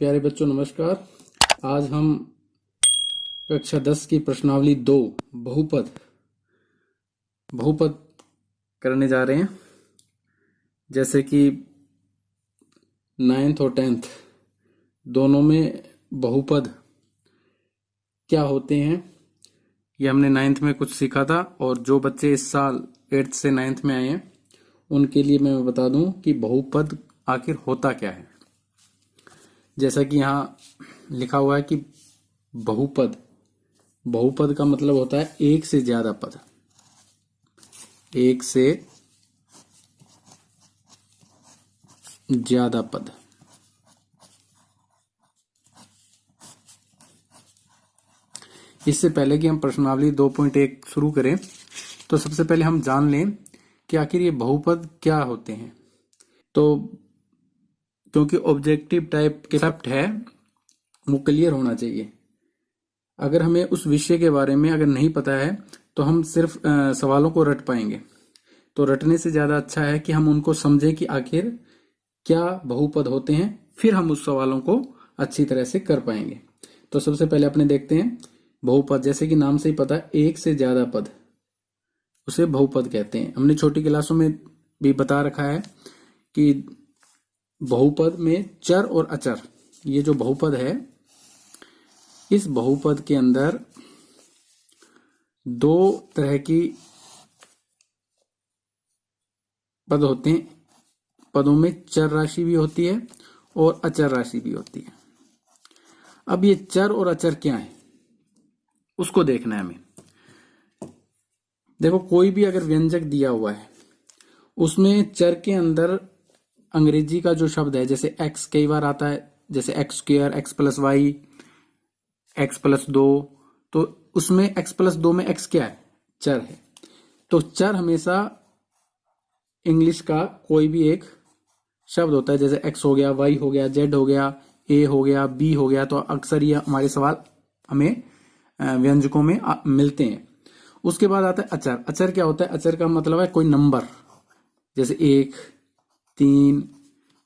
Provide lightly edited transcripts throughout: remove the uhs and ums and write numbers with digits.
प्यारे बच्चों नमस्कार। आज हम कक्षा 10 की प्रश्नावली 2 बहुपद बहुपद करने जा रहे हैं। जैसे कि 9th और 10th दोनों में बहुपद क्या होते हैं ये हमने 9th में कुछ सीखा था, और जो बच्चे इस साल 8th से 9th में आए हैं उनके लिए मैं बता दूं कि बहुपद आखिर होता क्या है। जैसा कि यहाँ लिखा हुआ है कि बहुपद बहुपद का मतलब होता है एक से ज्यादा पद, एक से ज्यादा पद। इससे पहले कि हम प्रश्नावली 2.1 शुरू करें तो सबसे पहले हम जान लें कि आखिर ये बहुपद क्या होते हैं। तो क्योंकि ऑब्जेक्टिव टाइप के कंसेप्ट है वो क्लियर होना चाहिए। अगर हमें उस विषय के बारे में अगर नहीं पता है तो हम सिर्फ सवालों को रट पाएंगे। तो रटने से ज्यादा अच्छा है कि हम उनको समझें कि आखिर क्या बहुपद होते हैं, फिर हम उस सवालों को अच्छी तरह से कर पाएंगे। तो सबसे पहले अपने देखते हैं बहुपद। जैसे कि नाम से ही पता है, एक से ज्यादा पद उसे बहुपद कहते हैं। हमने छोटी क्लासों में भी बता रखा है कि बहुपद में चर और अचर, ये जो बहुपद है इस बहुपद के अंदर दो तरह की पद होते हैं। पदों में चर राशि भी होती है और अचर राशि भी होती है। अब ये चर और अचर क्या है उसको देखना है हमें। देखो, कोई भी अगर व्यंजक दिया हुआ है उसमें चर के अंदर अंग्रेजी का जो शब्द है, जैसे एक्स कई बार आता है, जैसे x square, x plus y, x plus 2, तो उसमें एक्स प्लस 2 में एक्स क्या है? चर है। तो चर हमेशा इंग्लिश का कोई भी एक शब्द होता है, जैसे एक्स हो गया, वाई हो गया, जेड हो गया, ए हो गया, बी हो गया। तो अक्सर ये हमारे सवाल हमें व्यंजकों में मिलते हैं। उसके बाद आता है अचर। अचर क्या होता है? अचर का मतलब है कोई नंबर, जैसे 1, 3,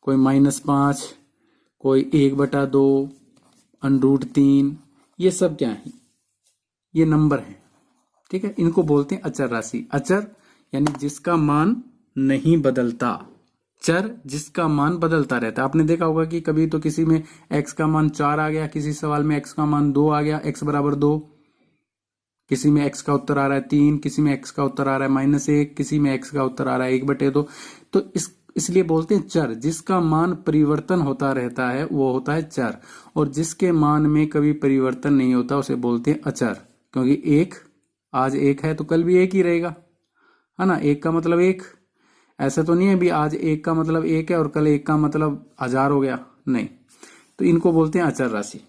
कोई -5, कोई 1/2, √3, ये सब क्या है? ये नंबर है। ठीक है, इनको बोलते हैं अचर राशि। अचर यानी जिसका मान नहीं बदलता, चर जिसका मान बदलता रहता है। आपने देखा होगा कि कभी तो किसी में x का मान 4 आ गया, किसी सवाल में x का मान 2 आ गया, x बराबर 2, किसी में x का उत्तर आ रहा है 3, किसी में x का उत्तर आ रहा है -1, किसी में x का उत्तर आ रहा है 1/2। तो इसलिए बोलते हैं चर। जिसका मान परिवर्तन होता रहता है वो होता है चर, और जिसके मान में कभी परिवर्तन नहीं होता उसे बोलते हैं अचर। क्योंकि एक आज 1 है तो कल भी 1 ही रहेगा, है ना। 1 का मतलब 1, ऐसा तो नहीं है भी आज 1 का मतलब 1 है और कल 1 का मतलब 1000 हो गया, नहीं। तो इनको बोलते हैं अचर राशि।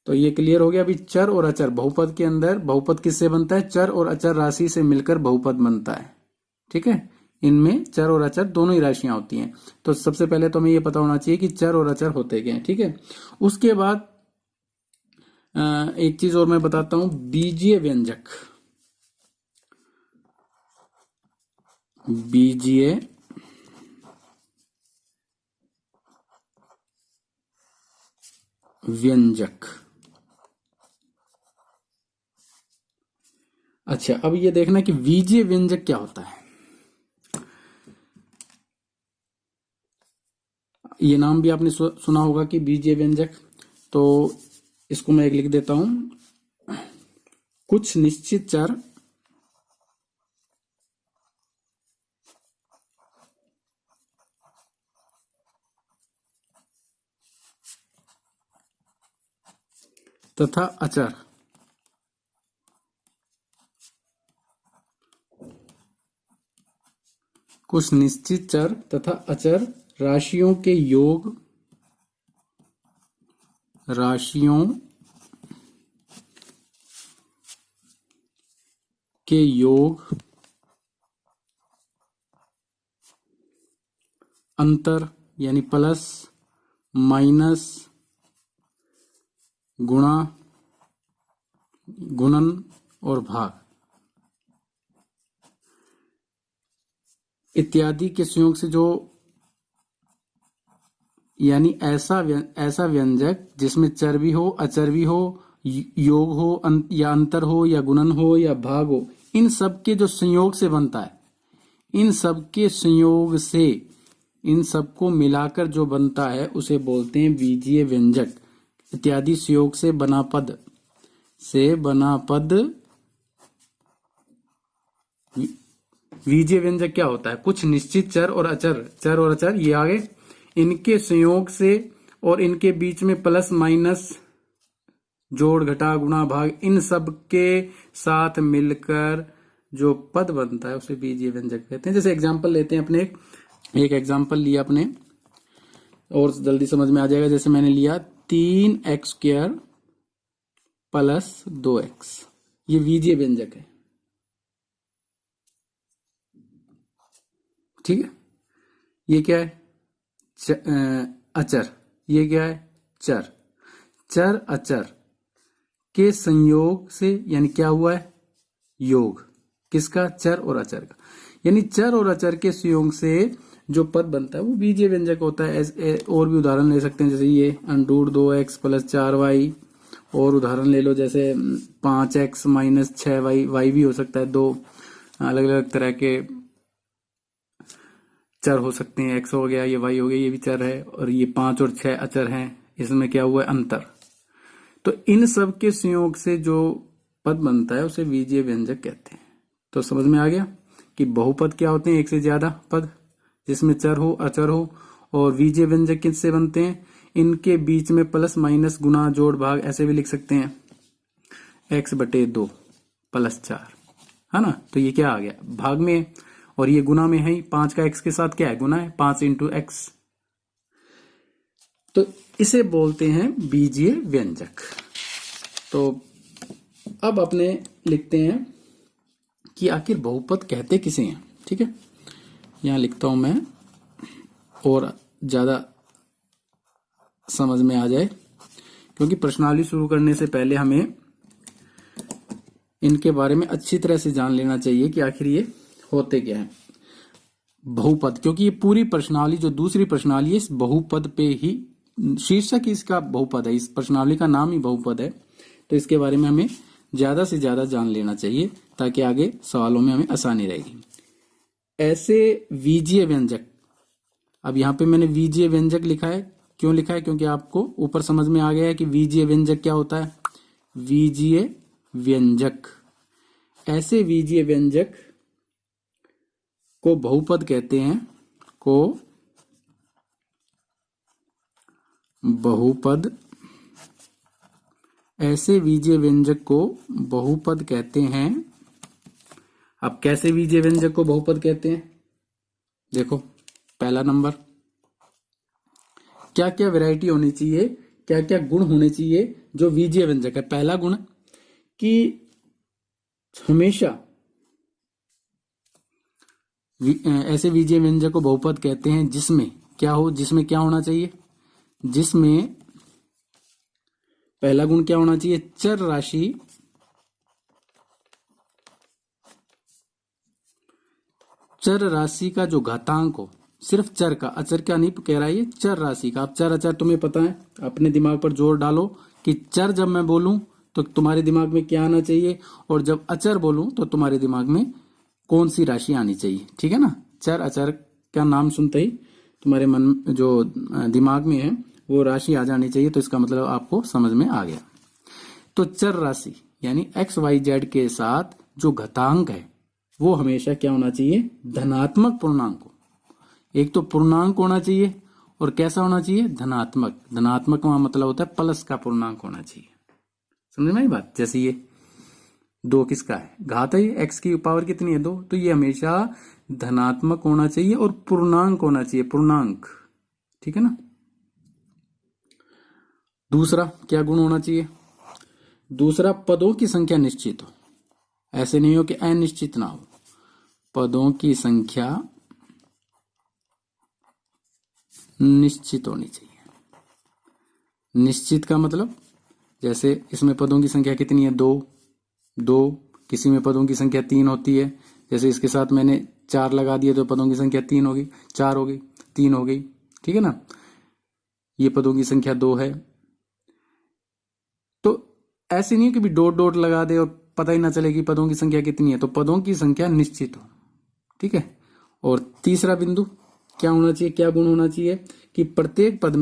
तो ये क्लियर हो गया। अभी चर और अचर बहुपद के अंदर, बहुपद किससे बनता है? चर और अचर राशि से मिलकर बहुपद बनता है। ठीक है, इनमें चर और अचर दोनों ही राशियां होती हैं। तो सबसे पहले तो हमें ये पता होना चाहिए कि चर और अचर होते क्या हैं। ठीक है, उसके बाद एक चीज और मैं बताता हूं, बीजीय व्यंजक। बीजीय व्यंजक। अच्छा, अब ये देखना कि बीजीय व्यंजक क्या होता है। ये नाम भी आपने सुना होगा कि बीजीय व्यंजक। तो इसको मैं एक लिख देता हूं, कुछ निश्चित चर तथा अचर कुछ निश्चित चर तथा अचर राशियों के योग, राशियों के योग, अंतर यानी प्लस, माइनस, गुणा, गुणन और भाग इत्यादि के संयोग से जो यानी ऐसा व्यंजक जिसमें चर भी हो, अचर भी हो, योग हो, या अंतर हो, या गुणन हो, या भाग हो, इन सब के जो संयोग से बनता है, इन सब के संयोग से, इन सबको मिलाकर जो बनता है उसे बोलते हैं बीजीय व्यंजक। इत्यादि संयोग से बना पद, बीजीय व्यंजक क्या होता है? कुछ निश्चित चर और अचर ये आगे, इनके संयोग से और इनके बीच में प्लस माइनस, जोड़ घटा गुणा भाग, इन सब के साथ मिलकर जो पद बनता है उसे बीजीय व्यंजक कहते हैं। जैसे एग्जांपल लेते हैं अपने, एक एग्जांपल लिया अपने और जल्दी समझ में आ जाएगा। जैसे मैंने लिया 3x² प्लस 2x, ये बीजीय व्यंजक है, ठीक है। ये क्या है? अचर। ये क्या है? चर अचर के संयोग से, यानी क्या हुआ है? योग। किसका? चर और अचर का। यानी चर और अचर के संयोग से जो पद बनता है वो बीजीय व्यंजक होता है। और भी उदाहरण ले सकते हैं, जैसे ये √2x प्लस 4y। और उदाहरण ले लो, जैसे 5x माइनस 6y, y भी हो सकता है। दो अलग अलग तरह के चर हो सकते हैं, x हो गया, ये y हो गया, ये भी चर है, और ये 5 और 6 अचर हैं। इसमें क्या हुआ है? अंतर। तो इन सब के संयोग से जो पद बनता है उसे बीजीय व्यंजक कहते हैं। तो समझ में आ गया कि बहुपद क्या होते हैं? एक से ज्यादा पद जिसमें चर हो, अचर हो। और बीजीय व्यंजक किससे बनते हैं? इनके बीच में प्लस माइनस, गुना, जोड़, भाग, ऐसे भी लिख सकते हैं। x/2 प्लस 4, है ना। तो ये क्या आ गया? भाग में, और ये गुना में है ही। 5 का x के साथ क्या है? गुना है, 5 × x। तो इसे बोलते हैं बीजीय व्यंजक। तो अब अपने लिखते हैं कि आखिर बहुपद कहते किसे हैं, ठीक है। यहां लिखता हूं मैं और ज्यादा समझ में आ जाए, क्योंकि प्रश्नावली शुरू करने से पहले हमें इनके बारे में अच्छी तरह से जान लेना चाहिए कि आखिर ये होते क्या है बहुपद। क्योंकि ये पूरी प्रश्नावली, जो दूसरी प्रश्नावली है, इस बहुपद पे ही, शीर्षक इसका बहुपद है, इस प्रश्नावली का नाम ही बहुपद है। तो इसके बारे में हमें ज्यादा से ज्यादा जान लेना चाहिए, ताकि आगे सवालों में हमें आसानी रहेगी। ऐसे बीजीय व्यंजक, अब यहाँ पे मैंने बीजीय व्यंजक लिखा है। क्यों लिखा है? क्योंकि आपको ऊपर समझ में आ गया है कि बीजीय व्यंजक क्या होता है। बीजीय व्यंजक, ऐसे बीजीय व्यंजक को बहुपद कहते हैं, को बहुपद, ऐसे बीजीय व्यंजक को बहुपद कहते हैं। अब कैसे बीजीय व्यंजक को बहुपद कहते हैं? देखो, पहला नंबर, क्या क्या वैरायटी होनी चाहिए, क्या क्या गुण होने चाहिए जो बीजीय व्यंजक है। पहला गुण कि हमेशा ऐसे बीजीय व्यंजक को बहुपद कहते हैं जिसमें क्या हो, जिसमें क्या होना चाहिए, जिसमें पहला गुण क्या होना चाहिए? चर राशि, चर राशि का जो घातांक हो, सिर्फ चर का, अचर का नहीं कह रहा है ये, चर राशि का। अब चर अचर तुम्हें पता है, अपने दिमाग पर जोर डालो कि चर जब मैं बोलूं तो तुम्हारे दिमाग में क्या आना चाहिए, और जब अचर बोलूं तो तुम्हारे दिमाग में कौन सी राशि आनी चाहिए, ठीक है ना। चर अचर का नाम सुनते ही तुम्हारे मन, जो दिमाग में है, वो राशि आ जानी चाहिए। तो इसका मतलब आपको समझ में आ गया। तो चर राशि यानी XYZ के साथ जो घातांक है वो हमेशा क्या होना चाहिए? धनात्मक पूर्णांक हो। एक तो पूर्णांक होना चाहिए, और कैसा होना चाहिए? धनात्मक। धनात्मक का मतलब होता है प्लस का पूर्णांक होना चाहिए। समझ में आई बात? जैसे ये 2 किसका है? घात है, x की पावर कितनी है? 2। तो ये हमेशा धनात्मक होना चाहिए और पूर्णांक होना चाहिए, पूर्णांक, ठीक है ना। दूसरा क्या गुण होना चाहिए? दूसरा, पदों की संख्या निश्चित हो। ऐसे नहीं हो कि अनिश्चित ना हो, पदों की संख्या निश्चित होनी चाहिए। निश्चित का मतलब, जैसे इसमें पदों की संख्या कितनी है? 2। किसी में पदों की संख्या 3 होती है। जैसे इसके साथ मैंने 4 लगा दिए तो पदों की संख्या 3 होगी, 4 होगी, 3 हो गई, ठीक है ना। ये पदों की संख्या 2 है। तो ऐसे नहीं है कि भी डॉट डॉट लगा दे और पता ही ना चले कि पदों की संख्या कितनी है। तो पदों की संख्या निश्चित हो, ठीक है। और तीसरा बिंदु क्या होना चाहिए, क्या गुण होना चाहिए कि प्रत्येक पद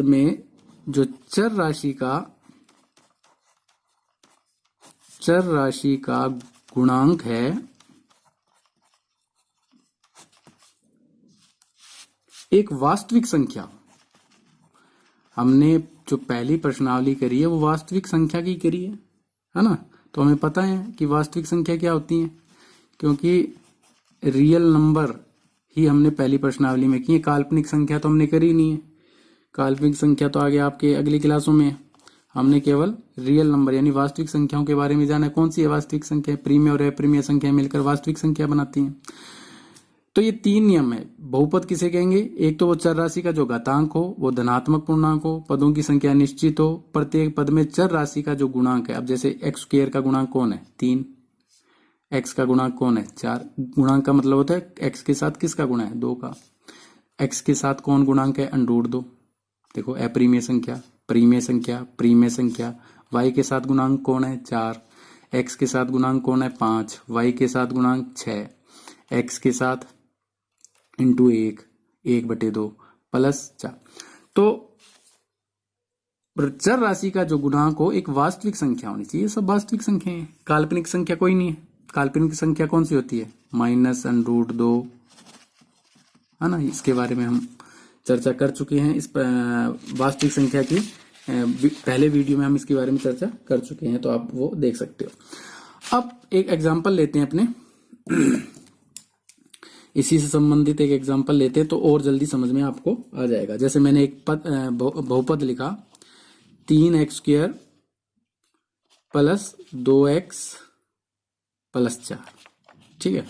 में जो चर राशि का गुणांक है एक वास्तविक संख्या। हमने जो पहली प्रश्नावली करी है वो वास्तविक संख्या की करी है ना। तो हमें पता है कि वास्तविक संख्या क्या होती है, क्योंकि रियल नंबर ही हमने पहली प्रश्नावली में की है। काल्पनिक संख्या तो हमने करी नहीं है, काल्पनिक संख्या तो आगे आपके अगली क्लासों में है। हमने केवल रियल नंबर यानी वास्तविक संख्याओं के बारे में जाना है। कौन सी है वास्तविक संख्या, प्रीमेय और अप्रिमेय संख्या मिलकर वास्तविक संख्या बनाती हैं। तो ये 3 नियम है। बहुपद किसे कहेंगे, एक तो वो चर राशि का जो घातांक हो, वो धनात्मक पूर्णांक हो, पदों की संख्या निश्चित हो, प्रत्येक पद में चर राशि का जो गुणांक है। अब जैसे एक्स स्क्वायर का गुणांक कौन है 3, एक्स का गुणांक कौन है 4। गुणांक का मतलब होता है एक्स के साथ किसका गुणा है 2 का। एक्स के साथ कौन गुणांक है √2। देखो अप्रिमेय संख्या, प्रीमेय संख्या, प्रीमेय संख्या। वाई के साथ गुणांक कौन है 4, एक्स के साथ गुणांक कौन है 5, वाई के साथ गुणांक 6, एक्स के साथ इंटू 1/2 प्लस 4। तो चर राशि का जो गुणांक हो एक वास्तविक संख्या होनी चाहिए। सब वास्तविक संख्या है, काल्पनिक संख्या कोई नहीं है। काल्पनिक संख्या कौन सी होती है -√2, है ना। इसके बारे में हम चर्चा कर चुके हैं। इस वास्तविक संख्या की पहले वीडियो में हम इसके बारे में चर्चा कर चुके हैं, तो आप वो देख सकते हो। अब एक एग्जांपल लेते हैं अपने इसी से संबंधित एक एग्जांपल लेते हैं तो और जल्दी समझ में आपको आ जाएगा। जैसे मैंने एक बहुपद लिखा 3x² प्लस 2x प्लस 4, ठीक है।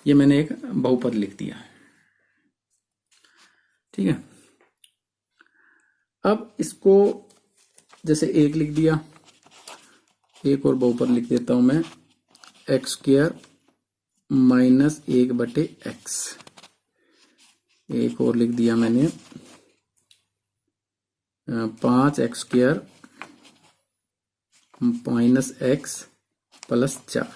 ये मैंने एक बहुपद लिख दिया, ठीक है। अब इसको जैसे एक लिख दिया, एक और बहुपद लिख देता हूं मैं x² माइनस 1/x। एक और लिख दिया मैंने 5x² माइनस x प्लस 4।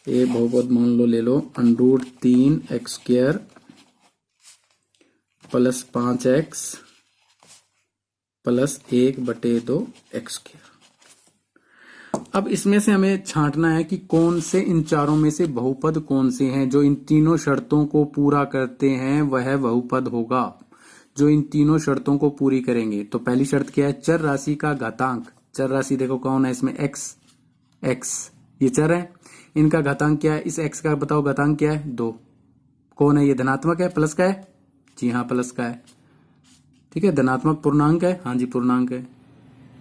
ये बहुपद मान लो ले लो √3x² plus 5x plus 1/2x²। अब इसमें से हमें छांटना है कि कौन से इन चारों में से बहुपद कौन से हैं जो इन तीनों शर्तों को पूरा करते हैं, वह बहुपद होगा जो इन तीनों शर्तों को पूरी करेंगे। तो पहली शर्त क्या है, चर राशि का घातांक। चर राशि देखो कौन है इसमें x ये चर है, इनका घातांक क्या है, इस x का बताओ घातांक क्या है 2। कौन है ये, धनात्मक है, प्लस का है, जी हाँ प्लस का है, ठीक है। धनात्मक पूर्णांक है, हाँ जी पूर्णांक है,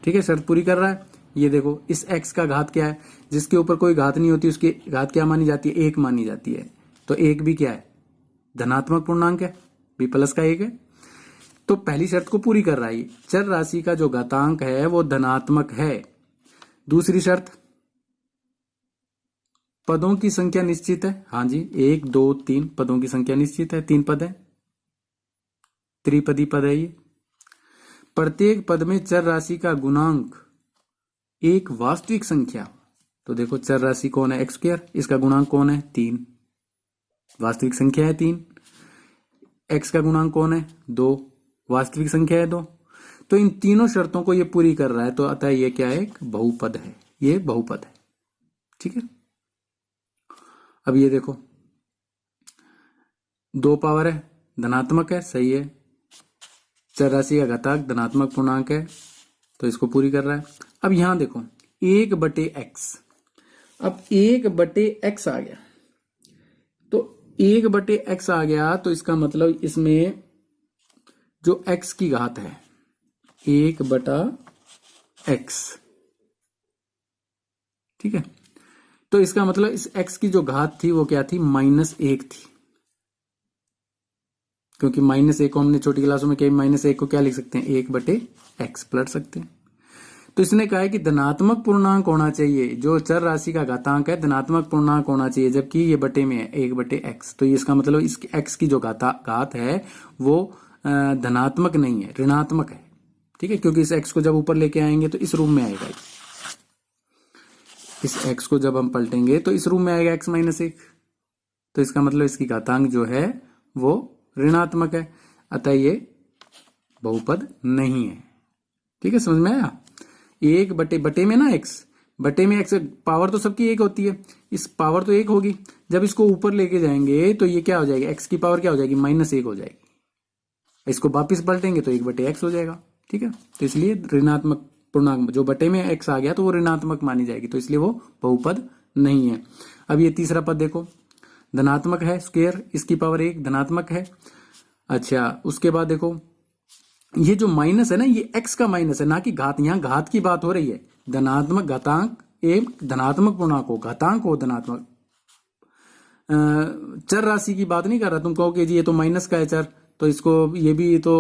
ठीक है। शर्त पूरी कर रहा है। ये देखो इस x का घात क्या है, जिसके ऊपर कोई घात नहीं होती उसकी घात क्या मानी जाती है 1 मानी जाती है। तो 1 भी क्या है, धनात्मक पूर्णांक है, भी प्लस का 1 है। तो पहली शर्त को पूरी कर रहा है। चर राशि का जो घातांक है वो धनात्मक है। दूसरी शर्त, पदों की संख्या निश्चित है, हाँ जी 1 2 3 पदों की संख्या निश्चित है, 3 पद है, त्रिपदी पद है ये। प्रत्येक पद में चर राशि का गुणांक एक वास्तविक संख्या। तो देखो चर राशि कौन है x², इसका गुणांक कौन है 3, वास्तविक संख्या है 3। x का गुणांक कौन है 2, वास्तविक संख्या है 2। तो इन तीनों शर्तों को ये पूरी कर रहा है, तो अतः ये क्या है, एक बहुपद है, ये बहुपद है, ठीक है। अब ये देखो 2 पावर है, धनात्मक है, सही है। चर राशि का घातांक धनात्मक पूर्णांक है, तो इसको पूरी कर रहा है। अब यहां देखो 1/x, अब 1/x आ गया, तो 1/x आ गया तो इसका मतलब इसमें जो x की घात है 1/x, ठीक है। तो इसका मतलब इस x की जो घात थी वो क्या थी, -1 थी, क्योंकि -1 को हमने छोटी क्लासों में क्या -1 को क्या लिख सकते हैं 1/x पलट सकते हैं। तो इसने कहा है कि धनात्मक पूर्णांक होना चाहिए, जो चर राशि का घातांक है धनात्मक पूर्णांक होना चाहिए, जबकि ये बटे में है 1/x। तो इसका मतलब इस x की जो घात है वो धनात्मक नहीं है, ऋणात्मक है। ठीक है, क्योंकि इस x को जब ऊपर लेके आएंगे तो इस रूप में आएगा, इस x को जब हम पलटेंगे तो इस रूप में आएगा x-1। तो इसका मतलब इसकी घातांक जो है वो ऋणात्मक है, अतः ये बहुपद नहीं है। ठीक है, समझ में आया? 1/बटे में ना x, बटे में x, पावर तो सबकी एक होती है, इस पावर तो एक होगी, जब इसको ऊपर लेके जाएंगे तो ये क्या हो जाएगी, x की पावर क्या हो जाएगी, -1 हो जाएगी। इसको वापिस पलटेंगे तो 1/x हो जाएगा। ठीक है, तो इसलिए ऋणात्मक पूर्णांक जो बटे में x आ गया तो वो ऋणात्मक मानी जाएगी, तो इसलिए वो बहुपद नहीं है। अब ये तीसरा पद देखो, धनात्मक है, स्क्वायर, इसकी पावर 1 धनात्मक है। अच्छा, उसके बाद देखो ये जो माइनस है ना, ये x का माइनस है, ना कि घात। यहाँ घात की बात हो रही है, धनात्मक घातांक एक धनात्मक पूर्णांक हो, घातांक हो धनात्मक, चर राशि की बात नहीं कर रहा। तुम कहोगे जी ये तो माइनस का है चर, तो इसको ये भी तो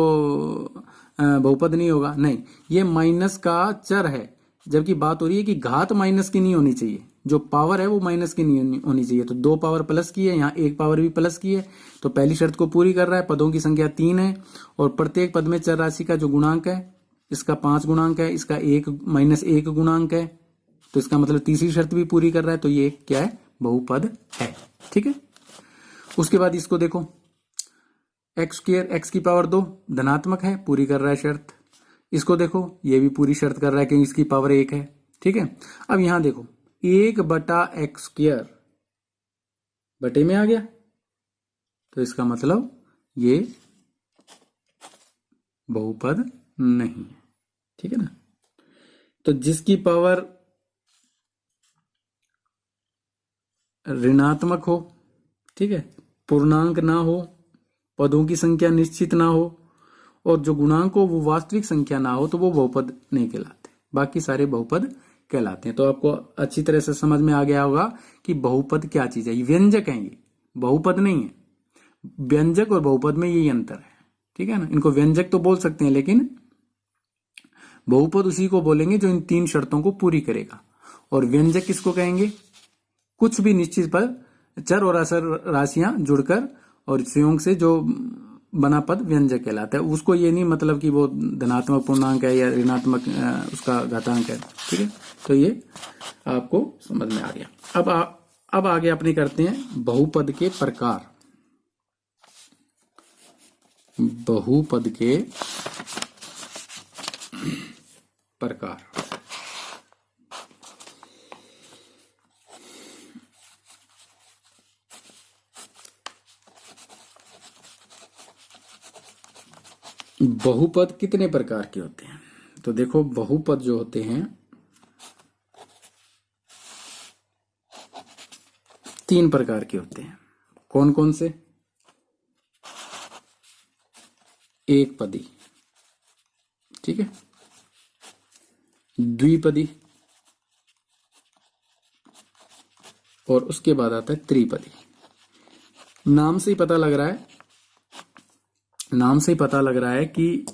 बहुपद नहीं होगा। नहीं, ये माइनस का चर है, जबकि बात हो रही है कि घात माइनस की नहीं होनी चाहिए, जो पावर है वो माइनस की नहीं होनी चाहिए। तो 2 पावर प्लस की है, यहाँ 1 पावर भी प्लस की है, तो पहली शर्त को पूरी कर रहा है। पदों की संख्या 3 है और प्रत्येक पद में चर राशि का जो गुणांक है, इसका 5 गुणांक है, इसका -1 गुणांक है, तो इसका मतलब तीसरी शर्त भी पूरी कर रहा है, तो ये क्या है, बहुपद है। ठीक है, उसके बाद इसको देखो, x² x की पावर 2 धनात्मक है, पूरी कर रहा है शर्त। इसको देखो, ये भी पूरी शर्त कर रहा है क्योंकि इसकी पावर 1 है। ठीक है, अब यहां देखो 1/x² बटे में आ गया, तो इसका मतलब ये बहुपद नहीं है। ठीक है ना, तो जिसकी पावर ऋणात्मक हो, ठीक है, पूर्णांक ना हो, पदों की संख्या निश्चित ना हो, और जो गुणांक हो वो वास्तविक संख्या ना हो, तो वो बहुपद नहीं कहलाते, बाकी सारे बहुपद कहलाते हैं। तो आपको अच्छी तरह से समझ में आ गया होगा कि बहुपद क्या चीज है। ये व्यंजक है, ये बहुपद नहीं है। व्यंजक और बहुपद में यही अंतर है। ठीक है ना, इनको व्यंजक तो बोल सकते हैं, लेकिन बहुपद उसी को बोलेंगे जो इन 3 शर्तों को पूरी करेगा। और व्यंजक किसको कहेंगे, कुछ भी निश्चित पद, चर और असर राशियां जुड़कर और संयोग से जो बना पद व्यंजक कहलाता है। उसको ये नहीं मतलब कि वो धनात्मक पूर्णांक है या ऋणात्मक उसका घातांक है। ठीक है, तो ये आपको समझ में आ गया। अब आगे अपने करते हैं बहुपद के प्रकार। बहुपद के प्रकार, बहुपद कितने प्रकार के होते हैं? तो देखो, बहुपद जो होते हैं 3 प्रकार के होते हैं। कौन कौन से? एक पदी, ठीक है, द्विपदी, और उसके बाद आता है त्रिपदी। नाम से ही पता लग रहा है, नाम से ही पता लग रहा है कि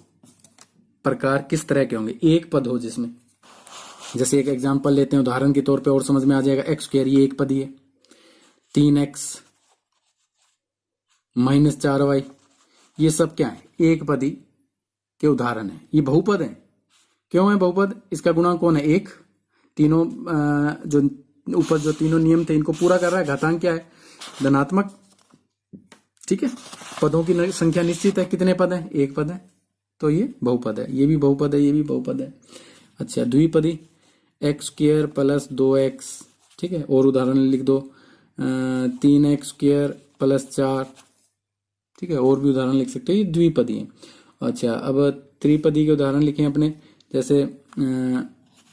प्रकार किस तरह के होंगे। एक पद हो जिसमें, जैसे एक एग्जांपल लेते हैं उदाहरण के तौर पे, और समझ में आ जाएगा। x², ये एक पदी है। 3x -4y, ये सब क्या है, एक पदी के उदाहरण है। ये बहुपद है। क्यों है बहुपद? इसका गुणांक कौन है, 1। तीनों जो ऊपर जो तीनों नियम थे इनको पूरा कर रहा है। घातांक क्या है, धनात्मक। ठीक है, पदों की संख्या निश्चित है। कितने पद है, एक पद है, तो ये बहुपद है। ये भी बहुपद है, ये भी बहुपद है। अच्छा, द्विपदी, x² + 2x, ठीक है, और उदाहरण लिख दो 3x² + 4, ठीक है, और भी उदाहरण लिख सकते हो। ये द्विपदी है। अच्छा, अब त्रिपदी के उदाहरण लिखें अपने, जैसे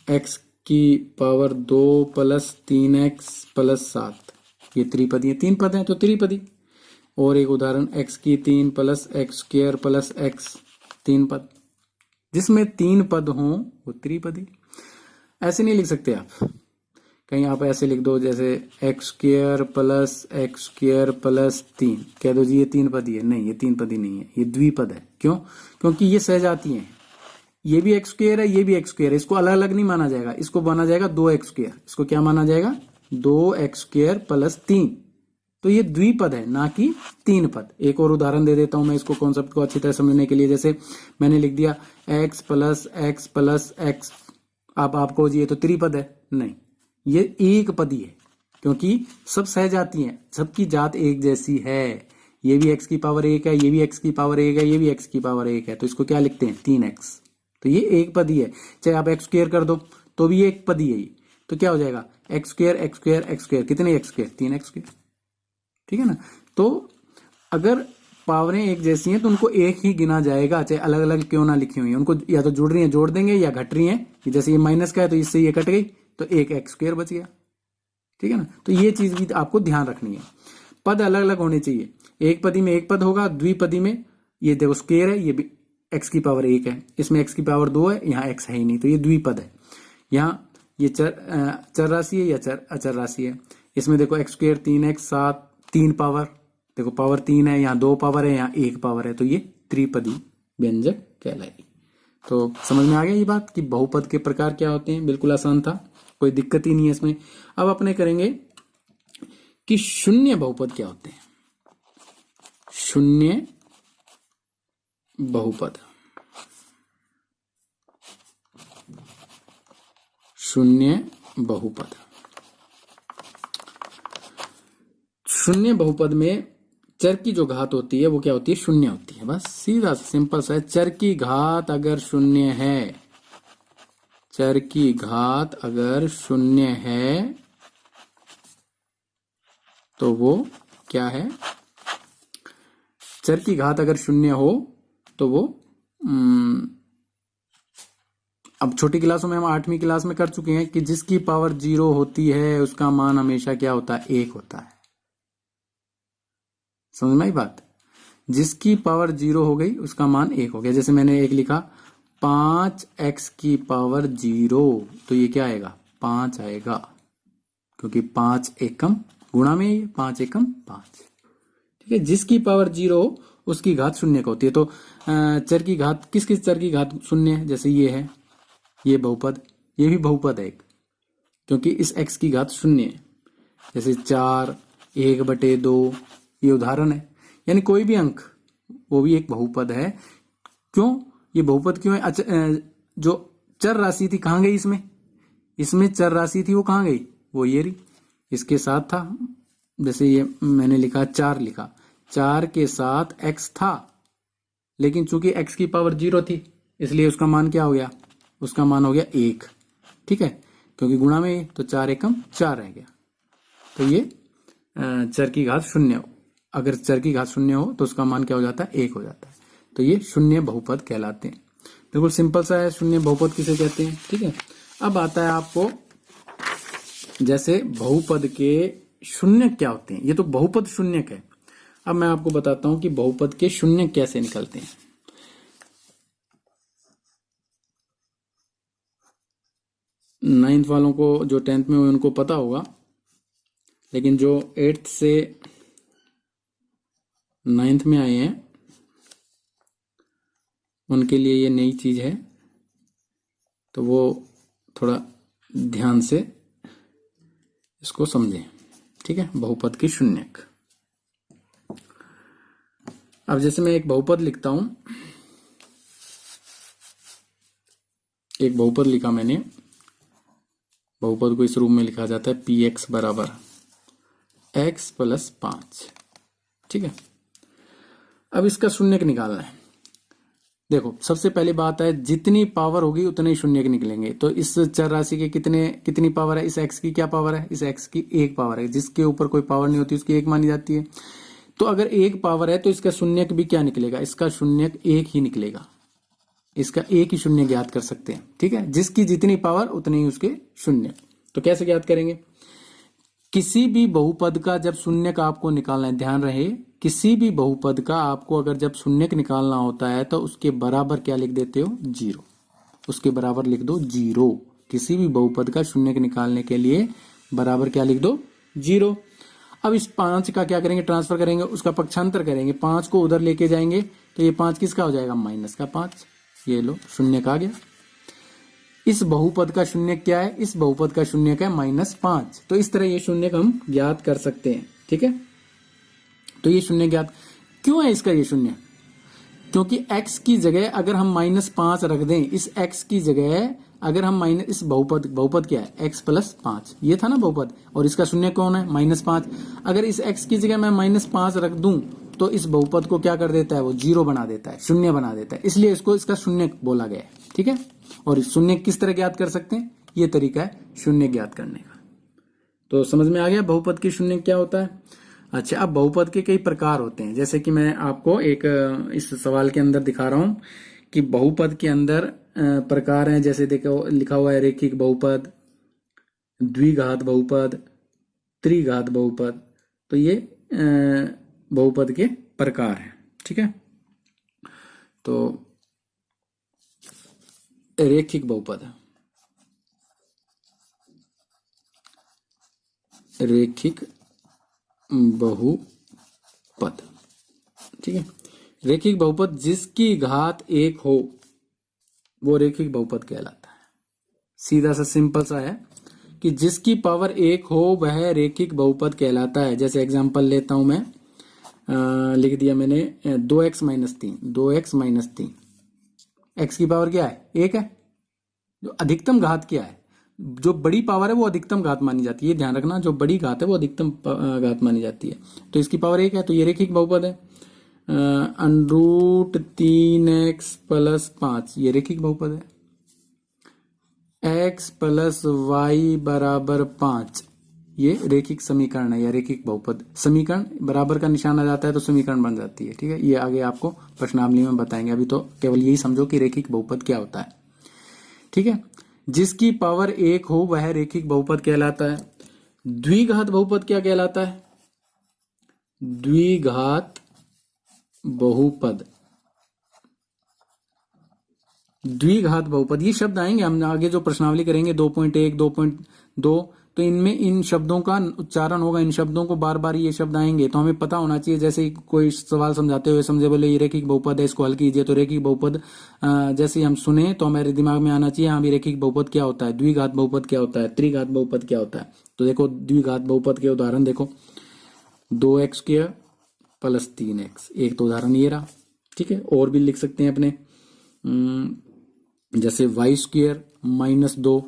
x की पावर 2 + 3x + 7, ये त्रिपदी है। 3 पद है तो त्रिपदी। और एक उदाहरण x की 3 + x² + x, 3 पद। जिसमें 3 पद हों वो त्रिपदी। ऐसे नहीं लिख सकते आप, कहीं आप ऐसे लिख दो जैसे x² + x² + 3, कह दो जी ये 3 पदी है। नहीं, ये 3 पदी नहीं है, ये द्विपद है। क्यों? क्योंकि ये सहजाती हैं। ये भी एक्स स्क्वायर है, ये भी एक्स स्क्वायर है, इसको अलग अलग नहीं माना जाएगा, इसको माना जाएगा 2x स्क्वायर। इसको क्या माना जाएगा? 2x square plus 3। तो ये द्विपद है, ना कि तीन पद। एक और उदाहरण दे देता हूं मैं इसको कॉन्सेप्ट को अच्छी तरह समझने के लिए। जैसे मैंने लिख दिया x plus x plus x. अब आपको ये तो त्रिपद है, नहीं, ये एक पदी है, क्योंकि सब सहजाती हैं, सबकी जात एक जैसी है। ये भी x की पावर 1 है, ये भी x की पावर 1 है, ये भी x की पावर 1 है, तो इसको क्या लिखते हैं? 3x। तो ये एक पदी है, चाहे आप एक्स स्क्वायर कर दो तो भी एक पदी है ये। तो क्या हो जाएगा? X square x square x square, कितने एक्स स्क्वायर? 3x स्क्वायर, ठीक है ना। तो अगर पावरें एक जैसी हैं तो उनको एक ही गिना जाएगा, चाहे अलग अलग क्यों ना लिखी हुई है। उनको या तो जुड़ रही है जोड़ देंगे, या घट रही है, जैसे ये माइनस का है तो इससे ये कट गई, तो एक एक्स स्क्वायर बच गया, ठीक है ना। तो ये चीज भी आपको ध्यान रखनी है, पद अलग अलग होने चाहिए। एक पदी में एक पद होगा, द्विपदी में ये देखो स्क्वायर है, ये भी x की पावर 1 है, इसमें x की पावर 2 है, यहाँ x है ही नहीं, तो ये द्विपद है। यहाँ ये चर राशि है या अचर राशि है। इसमें देखो x स्क्वायर 3x 7 3 पावर, देखो पावर 3 है, यहाँ 2 पावर है, यहाँ 1 पावर है, तो ये त्रिपदी व्यंजक कहलाएगी। तो समझ में आ गया ये बात कि बहुपद के प्रकार क्या होते हैं। बिल्कुल आसान था, कोई दिक्कत ही नहीं है इसमें। अब अपने करेंगे कि शून्य बहुपद क्या होते हैं। शून्य बहुपद, शून्य बहुपद। शून्य बहुपद में चर की जो घात होती है वो क्या होती है? शून्य होती है। बस सीधा सिंपल सा है, चर की घात अगर शून्य है, चर की घात अगर शून्य है तो वो क्या है? चर की घात अगर शून्य हो तो वो अब छोटी क्लासों में हम 8वीं क्लास में कर चुके हैं कि जिसकी पावर 0 होती है उसका मान हमेशा क्या होता है? 1 होता है। समझ में आई बात? जिसकी पावर 0 हो गई उसका मान 1 हो गया। जैसे मैंने एक लिखा 5x की पावर 0, तो ये क्या आएगा? 5 आएगा, क्योंकि 5 एकम गुणा में, ये 5 एकम 5, ठीक है। जिसकी पावर 0 हो उसकी घात शून्य का होती है। तो चर की घात, किस किस चर की घात शून्य है? जैसे ये है, ये बहुपद, ये भी बहुपद है एक, क्योंकि इस x की घात शून्य है। जैसे 4 1/2, ये उदाहरण है। यानी कोई भी अंक वो भी एक बहुपद है। क्यों ये बहुपद क्यों है? जो चर राशि थी कहाँ गई? इसमें चर राशि थी, वो कहाँ गई? वो ये रही, इसके साथ था। जैसे ये मैंने लिखा 4 लिखा, 4 के साथ x था, लेकिन चूंकि x की पावर 0 थी इसलिए उसका मान क्या हो गया? उसका मान हो गया 1, ठीक है, क्योंकि गुणा में, तो 4 एकम 4 रह गया। तो ये चर की घात शून्य हो, अगर चर की घात शून्य हो तो उसका मान क्या हो जाता है? 1 हो जाता है। तो ये शून्य बहुपद कहलाते हैं। बिल्कुल सिंपल सा है, शून्य बहुपद किसे कहते हैं, ठीक है। अब आता है आपको जैसे बहुपद के शून्य क्या होते हैं। ये तो बहुपद शून्यक है। अब मैं आपको बताता हूं कि बहुपद के शून्य कैसे निकलते हैं। नाइन्थ वालों को, जो 10th में हुए उनको पता होगा, लेकिन जो 8th से 9th में आए हैं उनके लिए ये नई चीज है, तो वो थोड़ा ध्यान से इसको समझें, ठीक है। बहुपद की शून्यक। अब जैसे मैं एक बहुपद लिखता हूं, एक बहुपद लिखा मैंने, बहुपद को इस रूप में लिखा जाता है px बराबर x प्लस 5, ठीक है। अब इसका शून्यक निकालना है। देखो सबसे पहली बात है, जितनी पावर होगी उतने ही शून्यक निकलेंगे। तो इस चर राशि के कितनी पावर है? इस x की क्या पावर है? इस x की 1 पावर है। जिसके ऊपर कोई पावर नहीं होती उसकी 1 मानी जाती है। तो अगर 1 पावर है तो इसका शून्यक भी क्या निकलेगा? इसका शून्यक 1 ही निकलेगा। इसका 1 ही शून्य ज्ञात कर सकते हैं, ठीक है। जिसकी जितनी पावर उतने ही उसके शून्य। तो कैसे ज्ञात करेंगे? किसी भी बहुपद का जब शून्यक आपको निकालना है, ध्यान रहे, किसी भी बहुपद का आपको अगर जब शून्यक निकालना होता है तो उसके बराबर क्या लिख देते हो? 0। उसके बराबर लिख दो 0। किसी भी बहुपद का शून्यक निकालने के लिए बराबर क्या लिख दो? 0। अब इस 5 का क्या करेंगे? ट्रांसफर करेंगे, उसका पक्षांतर करेंगे। 5 को उधर लेके जाएंगे तो ये 5 किसका हो जाएगा? माइनस का 5। ये लो शून्य आ गया। इस बहुपद का शून्य क्या है? इस बहुपद का शून्य क्या है? -5। तो इस तरह ये शून्य हम ज्ञात कर सकते हैं। ठीक है, तो ये शून्य ज्ञात क्यों है इसका ये शून्य? क्योंकि x की जगह अगर हम -5 रख दें, इस x की जगह अगर हम माइनस, इस बहुपद क्या है? x + 5, ये था ना बहुपद, और इसका शून्य कौन है? -5। अगर इस x की जगह मैं -5 रख दूं तो इस बहुपद को क्या कर देता है? वो 0 बना देता है, शून्य बना देता है, इसलिए इसको इसका शून्य बोला गया है। ठीक है, और शून्य किस तरह ज्ञात कर सकते हैं? ये तरीका है शून्य ज्ञात करने का। तो समझ में आ गया बहुपद की शून्य क्या होता है। अच्छा, अब बहुपद के कई प्रकार होते हैं, जैसे कि मैं आपको एक इस सवाल के अंदर दिखा रहा हूं कि बहुपद के अंदर प्रकार हैं। जैसे देखो लिखा हुआ है रेखिक बहुपद, द्विघात बहुपद, त्रिघात बहुपद। तो ये बहुपद के प्रकार हैं। ठीक है, तो रेखिक बहुपद, रेखिक बहुपद। ठीक है, रेखिक बहुपद जिसकी घात 1 हो वो रेखिक बहुपद कहलाता है। सीधा सा सिंपल सा है कि जिसकी पावर 1 हो वह रेखिक बहुपद कहलाता है। जैसे एग्जांपल लेता हूं मैं, लिख दिया मैंने 2x - 3, 2x - 3। x की पावर क्या है? 1 है। जो अधिकतम घात क्या है? जो बड़ी पावर है वो अधिकतम घात मानी जाती है, ध्यान रखना, जो बड़ी घात है वो अधिकतम घात मानी जाती है। तो इसकी पावर 1 है, तो ये रेखिक बहुपद है। √3x + 5 ये रेखिक बहुपद है। x + y = 5 ये रेखिक समीकरण है या रेखिक बहुपद। समीकरण बराबर का निशान आ जाता है तो समीकरण बन जाती है। ठीक है, ये आगे आपको प्रश्नावली में बताएंगे, अभी तो केवल यही समझो कि रेखिक बहुपद क्या होता है। ठीक है, जिसकी पावर 1 हो वह रेखिक बहुपद कहलाता है। द्विघात बहुपद क्या कहलाता है? द्विघात बहुपद, द्विघात बहुपद ये शब्द आएंगे, हम आगे जो प्रश्नावली करेंगे 2.1, 2.2, तो इनमें इन शब्दों का उच्चारण होगा, इन शब्दों को बार बार ये शब्द आएंगे, तो हमें पता होना चाहिए। जैसे कोई सवाल समझाते हुए समझे, बोले ये रेखिक बहुपद है, इसको हल कीजिए, तो रेखिक बहुपद जैसे हम सुने तो हमारे दिमाग में आना चाहिए, हाँ भी रेखिक बहुपद क्या होता है, द्विघात बहुपद क्या होता है, त्रिघात बहुपद क्या होता है। तो देखो द्विघात बहुपद के उदाहरण देखो, 2x² + 3x, एक तो उदाहरण ये रहा। ठीक है, और भी लिख सकते हैं अपने, जैसे y² - 2,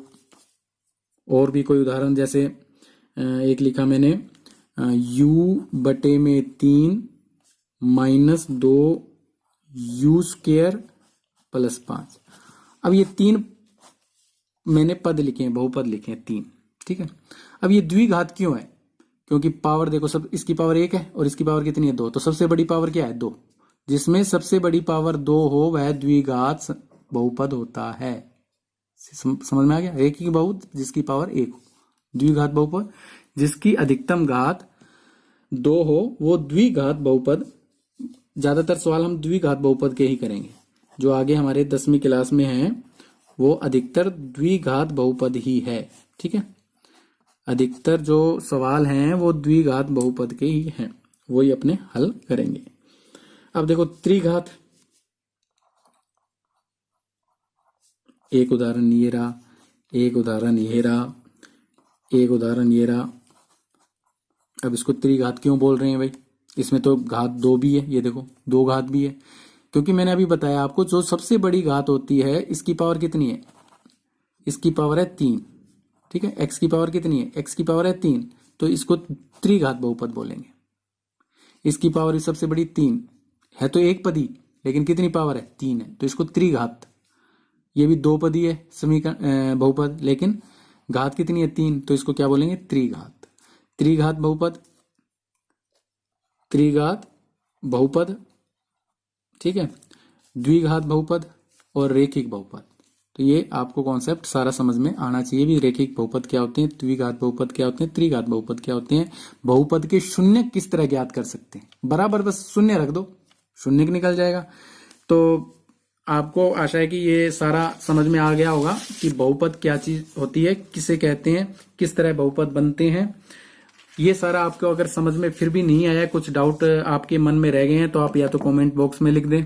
और भी कोई उदाहरण, जैसे एक लिखा मैंने u/3 - 2u² + 5। अब ये 3 मैंने पद लिखे हैं, बहुपद लिखे हैं 3। ठीक है, अब ये द्विघात क्यों है? क्योंकि पावर देखो, सब इसकी पावर 1 है और इसकी पावर कितनी है? 2, तो सबसे बड़ी पावर क्या है? 2। जिसमें सबसे बड़ी पावर 2 हो वह द्विघात बहुपद होता है। समझ में आ गया? रेखिक बहुपद जिसकी पावर 1 हो, द्विघात बहुपद जिसकी अधिकतम घात 2 हो वो द्विघात बहुपद। ज्यादातर सवाल हम द्विघात बहुपद के ही करेंगे, जो आगे हमारे 10वीं क्लास में है वो अधिकतर द्विघात बहुपद ही है। ठीक है, अधिकतर जो सवाल हैं वो द्विघात बहुपद के ही हैं, वही अपने हल करेंगे। अब देखो त्रिघात, एक उदाहरण ये रहा, एक उदाहरण ये रहा, एक उदाहरण ये रहा। अब इसको त्रिघात क्यों बोल रहे हैं भाई? इसमें तो घात 2 भी है, ये देखो 2 घात भी है, क्योंकि मैंने अभी बताया आपको जो सबसे बड़ी घात होती है इसकी पावर कितनी है? इसकी पावर है 3। ठीक है, x की पावर कितनी है? x की पावर है 3, तो इसको त्रिघात बहुपद बोलेंगे। इसकी पावर सबसे बड़ी 3 है, तो एक पदी, लेकिन कितनी पावर है? 3 है, तो इसको त्रिघात। ये भी 2 पदी है समीकरण बहुपद, लेकिन घात कितनी है? 3, तो इसको क्या बोलेंगे? त्रिघात। त्रिघात बहुपद, त्रिघात बहुपद। ठीक है, द्विघात बहुपद और रेखिक बहुपद। तो ये आपको कॉन्सेप्ट सारा समझ में आना चाहिए भी, रेखिक बहुपद क्या होते हैं, द्विघात बहुपद क्या होते हैं, त्रिघात बहुपद क्या होते हैं, बहुपद के शून्य किस तरह ज्ञात कर सकते हैं। बराबर बस शून्य रख दो, शून्य निकल जाएगा। तो आपको आशा है कि ये सारा समझ में आ गया होगा कि बहुपद क्या चीज होती है, किसे कहते हैं, किस तरह बहुपद बनते हैं। ये सारा आपको अगर समझ में फिर भी नहीं आया, कुछ डाउट आपके मन में रह गए हैं, तो आप या तो कमेंट बॉक्स में लिख दें,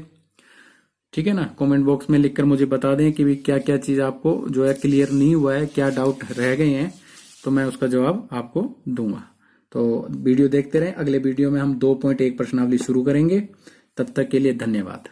ठीक है ना। कमेंट बॉक्स में लिखकर मुझे बता दें कि भी क्या क्या चीज आपको जो है क्लियर नहीं हुआ है, क्या डाउट रह गए हैं, तो मैं उसका जवाब आपको दूंगा। तो वीडियो देखते रहें, अगले वीडियो में हम 2.1 प्रश्नावली शुरू करेंगे। तब तक के लिए धन्यवाद।